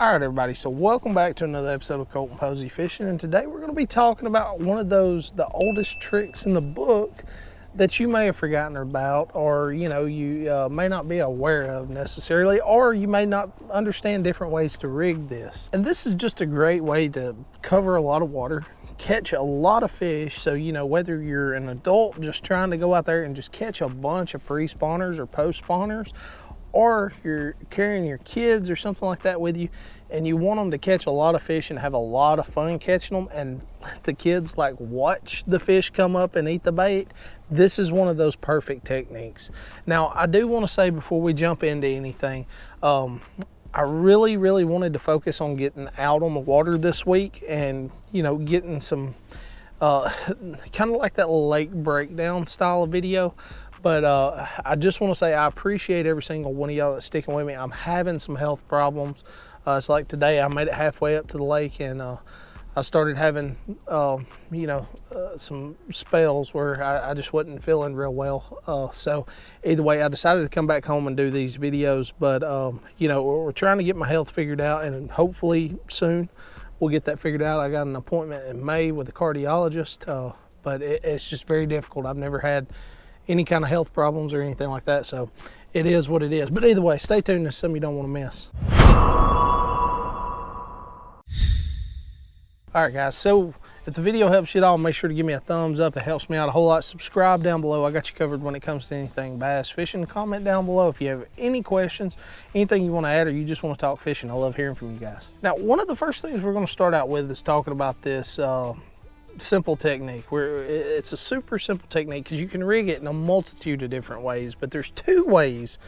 All right, everybody, so welcome back to another episode of Colton Posey Fishing, and today we're going to be talking about one of the oldest tricks in the book that you may have forgotten about, or you may not be aware of necessarily, or you may not understand different ways to rig this. And this is just a great way to cover a lot of water, catch a lot of fish. So whether you're an adult just trying to go out there and just catch a bunch of pre-spawners or post-spawners, or you're carrying your kids or something like that with you and you want them to catch a lot of fish and have a lot of fun catching them, and the kids like watch the fish come up and eat the bait, this is one of those perfect techniques. Now, I do want to say before we jump into anything, I really wanted to focus on getting out on the water this week and getting some kind of like that lake breakdown style of video. But I just want to say I appreciate every single one of y'all that's sticking with me. I'm having some health problems. It's like today I made it halfway up to the lake, and I started having some spells where I just wasn't feeling real well. So either way, I decided to come back home and do these videos. But we're trying to get my health figured out, and hopefully soon we'll get that figured out. I got an appointment in May with a cardiologist, but it's just very difficult. I've never had any kind of health problems or anything like that, so it is what it is. But either way, stay tuned. There's something you don't want to miss. All right, guys, so if the video helps you at all, make sure to give me a thumbs up. It helps me out a whole lot. Subscribe down below. I got you covered when it comes to anything bass fishing. Comment down below if you have any questions, anything you want to add, or you just want to talk fishing. I love hearing from you guys. Now, one of the first things we're going to start out with is talking about this simple technique, where it's a super simple technique because you can rig it in a multitude of different ways. But there's two ways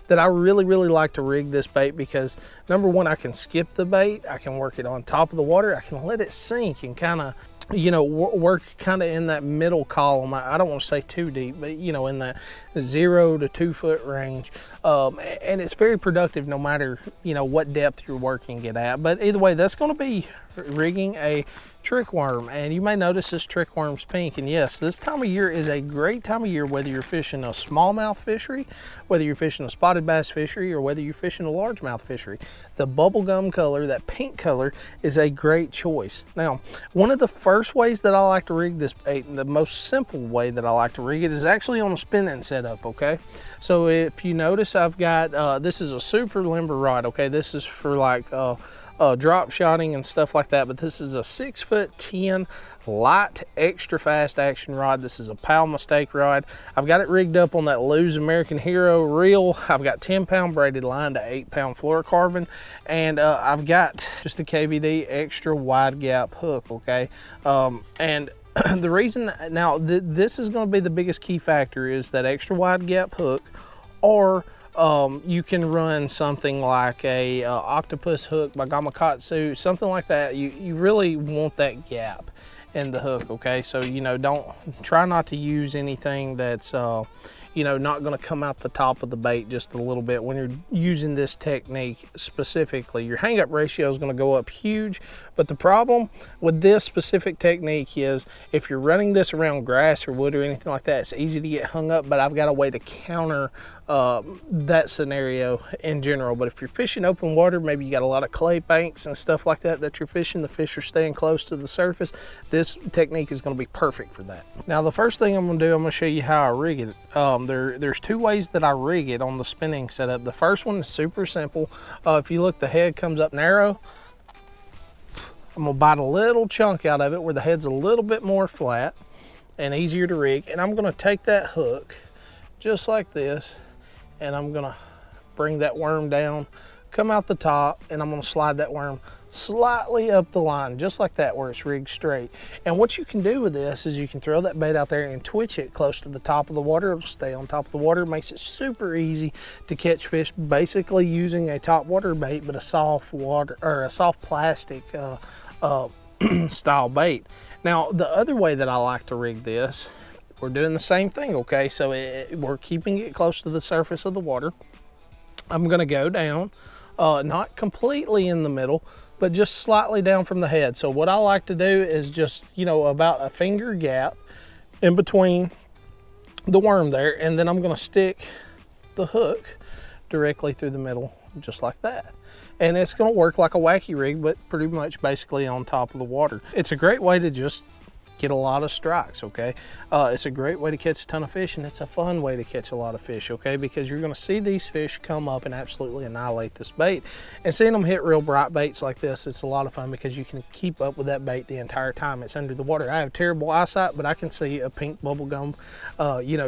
that I really like to rig this bait, because number one, I can skip the bait, I can work it on top of the water, I can let it sink and kind of work kind of in that middle column. I don't want to say too deep, but in that 0 to 2 foot range, and it's very productive no matter what depth you're working it at. But either way, that's going to be rigging a trick worm, and you may notice this trick worm's pink. And yes, this time of year is a great time of year, whether you're fishing a smallmouth fishery, whether you're fishing a spotted bass fishery, or whether you're fishing a largemouth fishery. The bubblegum color, that pink color, is a great choice. Now, one of the first ways that I like to rig this bait, and the most simple way that I like to rig it, is actually on a spinning setup. Okay, so if you notice, I've got this is a super limber rod. Okay, this is for like drop shotting and stuff like that, but this is a 6'10" light extra fast action rod. This is a Pal Mistake rod. I've got it rigged up on that Lew's American Hero reel. I've got 10-pound braided line to 8-pound fluorocarbon, and I've got just a KVD extra wide gap hook. Okay, and the reason now this is going to be the biggest key factor is that extra wide gap hook, or you can run something like a octopus hook by Gamakatsu, something like that. You really want that gap in the hook. Okay, so don't try not to use anything that's not going to come out the top of the bait just a little bit. When you're using this technique specifically, your hang up ratio is going to go up huge. But the problem with this specific technique is if you're running this around grass or wood or anything like that, it's easy to get hung up. But I've got a way to counter that scenario in general. But if you're fishing open water, maybe you got a lot of clay banks and stuff like that you're fishing, the fish are staying close to the surface, this technique is going to be perfect for that. Now, the first thing I'm going to do, I'm going to show you how I rig it. There's two ways that I rig it on the spinning setup. The first one is super simple. If you look, the head comes up narrow. I'm going to bite a little chunk out of it where the head's a little bit more flat and easier to rig, and I'm going to take that hook just like this, and I'm going to bring that worm down, come out the top, and I'm going to slide that worm slightly up the line, just like that, where it's rigged straight. And what you can do with this is you can throw that bait out there and twitch it close to the top of the water. It'll stay on top of the water. It makes it super easy to catch fish, basically using a top water bait, but a soft water or a soft plastic style bait. Now, the other way that I like to rig this, we're doing the same thing. Okay, so we're keeping it close to the surface of the water. I'm going to go down, not completely in the middle, but just slightly down from the head. So what I like to do is just, about a finger gap in between the worm there, and then I'm going to stick the hook directly through the middle, just like that. and it's going to work like a wacky rig, but pretty much basically on top of the water. It's a great way to just get a lot of strikes, okay? It's a great way to catch a ton of fish, and it's a fun way to catch a lot of fish, okay? Because you're gonna see these fish come up and absolutely annihilate this bait. And seeing them hit real bright baits like this, it's a lot of fun because you can keep up with that bait the entire time it's under the water. I have terrible eyesight, but I can see a pink bubblegum,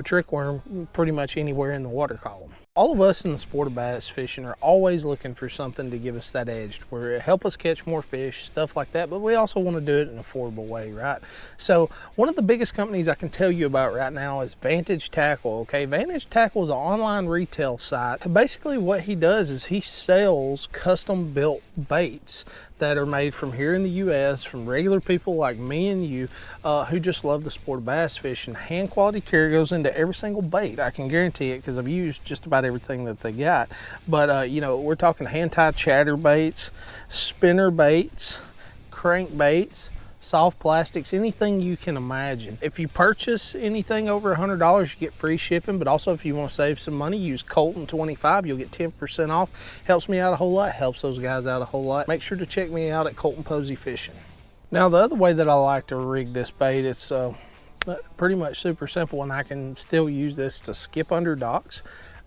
trick worm pretty much anywhere in the water column. All of us in the sport of bass fishing are always looking for something to give us that edge, where it help us catch more fish, stuff like that, but we also want to do it in an affordable way, right? So one of the biggest companies I can tell you about right now is Vantage Tackle, okay? Vantage Tackle is an online retail site. Basically what he does is he sells custom built baits that are made from here in the US, from regular people like me and you who just love the sport of bass fishing. Hand quality care goes into every single bait. I can guarantee it because I've used just about everything that they got. But we're talking hand tie chatter baits, spinner baits, crank baits, soft plastics, anything you can imagine. If you purchase anything over $100, you get free shipping, but also if you want to save some money, use Colton 25, you'll get 10% off. Helps me out a whole lot, helps those guys out a whole lot. Make sure to check me out at Colton Posey Fishing. Now the other way that I like to rig this bait, it's pretty much super simple, and I can still use this to skip under docks.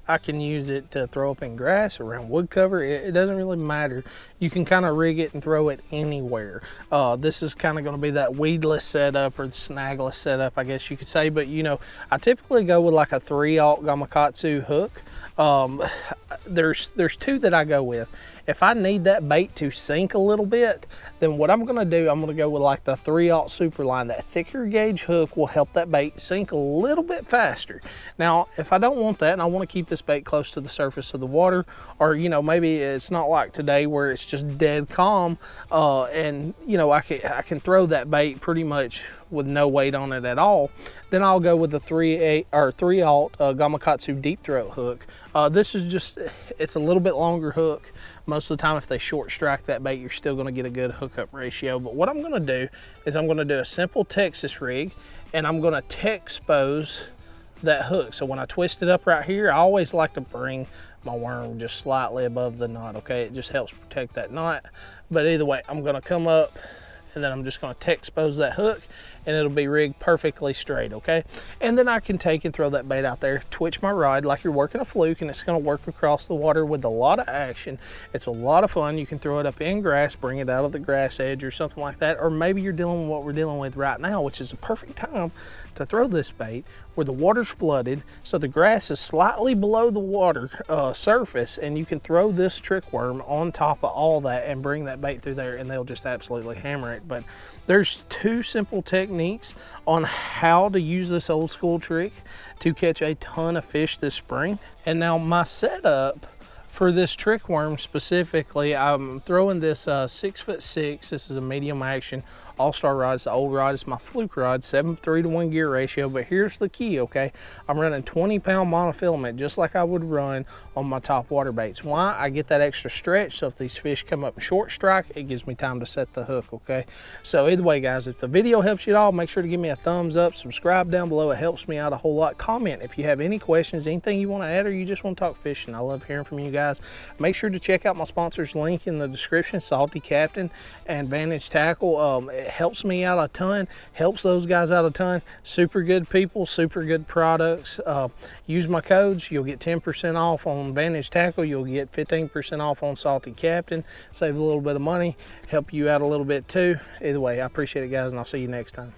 I can use it to throw up in grass, around wood cover. It doesn't really matter. You can kind of rig it and throw it anywhere. This is kind of going to be that weedless setup or snagless setup, I guess you could say. But I typically go with like a 3/0 Gamakatsu hook. There's two that I go with. If I need that bait to sink a little bit, then what I'm gonna do, I'm gonna go with like the 3/0 Superline. That thicker gauge hook will help that bait sink a little bit faster. Now, if I don't want that and I want to keep this bait close to the surface of the water, or maybe it's not like today where it's just dead calm, and I can throw that bait pretty much with no weight on it at all, then I'll go with the 3/0 Gamakatsu deep throat hook. This is just, it's a little bit longer hook. Most of the time, if they short strike that bait, you're still gonna get a good hookup ratio. But what I'm gonna do is I'm gonna do a simple Texas rig, and I'm gonna Texpose that hook. So when I twist it up right here, I always like to bring my worm just slightly above the knot, okay? It just helps protect that knot. But either way, I'm gonna come up, and then I'm just gonna Texpose that hook, and it'll be rigged perfectly straight, okay? And then I can take and throw that bait out there, twitch my rod like you're working a fluke, and it's gonna work across the water with a lot of action. It's a lot of fun. You can throw it up in grass, bring it out of the grass edge or something like that, or maybe you're dealing with what we're dealing with right now, which is a perfect time to throw this bait where the water's flooded, so the grass is slightly below the water surface, and you can throw this trick worm on top of all that and bring that bait through there, and they'll just absolutely hammer it. But there's two simple techniques on how to use this old school trick to catch a ton of fish this spring. And now my setup for this trick worm specifically, I'm throwing this 6'6". This is a medium action all-star rod. It's the old rod. It's my fluke rod, 7:3 to 1 gear ratio. But here's the key, okay? I'm running 20-pound monofilament just like I would run on my top water baits. Why? I get that extra stretch, so if these fish come up short strike, it gives me time to set the hook, okay? So either way, guys, if the video helps you at all, make sure to give me a thumbs up, subscribe down below. It helps me out a whole lot. Comment if you have any questions, anything you want to add, or you just want to talk fishing. I love hearing from you guys. Make sure to check out my sponsors link in the description, Salty Captain and Vantage Tackle. It helps me out a ton, helps those guys out a ton. Super good people, super good products. Use my codes, you'll get 10% off on Vantage Tackle, you'll get 15% off on Salty Captain. Save a little bit of money, help you out a little bit too. Either way, I appreciate it, guys, and I'll see you next time.